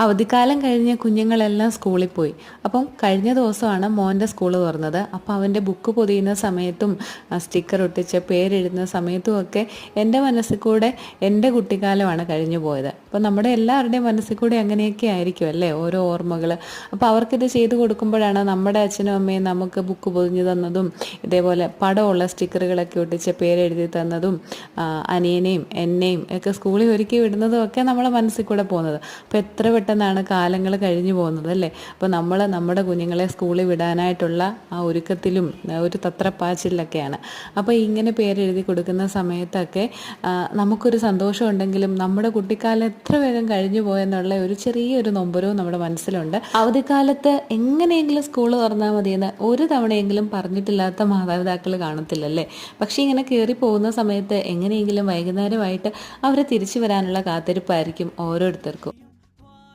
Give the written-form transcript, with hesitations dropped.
അവധിക്കാലം കഴിഞ്ഞ് കുഞ്ഞുങ്ങളെല്ലാം സ്കൂളിൽ പോയി. അപ്പം കഴിഞ്ഞ ദിവസമാണ് മോൻ്റെ സ്കൂൾ തുറന്നത്. അപ്പോൾ അവൻ്റെ ബുക്ക് പൊതിയുന്ന സമയത്തും സ്റ്റിക്കർ ഒട്ടിച്ച് പേരെഴുതുന്ന സമയത്തും ഒക്കെ എൻ്റെ മനസ്സിൽ കൂടെ എൻ്റെ കുട്ടിക്കാലമാണ് കഴിഞ്ഞു പോയത്. അപ്പോൾ നമ്മുടെ എല്ലാവരുടെയും മനസ്സിൽ കൂടെ അങ്ങനെയൊക്കെ ആയിരിക്കും അല്ലേ ഓരോ ഓർമ്മകൾ. അപ്പോൾ അവർക്കിത് ചെയ്തു കൊടുക്കുമ്പോഴാണ് നമ്മുടെ അച്ഛനും അമ്മയും നമുക്ക് ബുക്ക് പൊതിഞ്ഞു തന്നതും ഇതേപോലെ പടമുള്ള സ്റ്റിക്കറുകളൊക്കെ ഒട്ടിച്ച് പേരെഴുതി തന്നതും അനിയനെയും എന്നെയും ഒക്കെ സ്കൂളിൽ ഒരുക്കി വിടുന്നതും ഒക്കെ നമ്മളെ മനസ്സിൽ കൂടെ പോകുന്നത്. അപ്പോൾ എത്ര പെട്ടെന്നാണ് കാലങ്ങൾ കഴിഞ്ഞു പോകുന്നത് അല്ലേ. അപ്പോൾ നമ്മൾ നമ്മുടെ കുഞ്ഞുങ്ങളെ സ്കൂളിൽ വിടാനായിട്ടുള്ള ആ ഒരുക്കത്തിലും ഒരു തത്രപ്പാച്ചിലൊക്കെയാണ്. അപ്പോൾ ഇങ്ങനെ പേരെഴുതി കൊടുക്കുന്ന സമയത്തൊക്കെ നമുക്കൊരു സന്തോഷമുണ്ടെങ്കിലും നമ്മുടെ കുട്ടിക്കാലം എത്ര വേഗം കഴിഞ്ഞു പോയെന്നുള്ള ഒരു ചെറിയൊരു നൊമ്പരവും നമ്മുടെ മനസ്സിലുണ്ട്. അവധിക്കാലത്ത് എങ്ങനെയെങ്കിലും സ്കൂൾ തുറന്നാൽ മതിയെന്ന് ഒരു തവണയെങ്കിലും പറഞ്ഞിട്ടില്ലാത്ത മാതാപിതാക്കൾ കാണത്തില്ലല്ലേ. പക്ഷേ ഇങ്ങനെ കയറി പോകുന്ന സമയത്ത് എങ്ങനെയെങ്കിലും വൈകുന്നേരമായിട്ട് അവരെ തിരിച്ചു വരാനുള്ള കാത്തിരിപ്പായിരിക്കും ഓരോരുത്തർക്കും.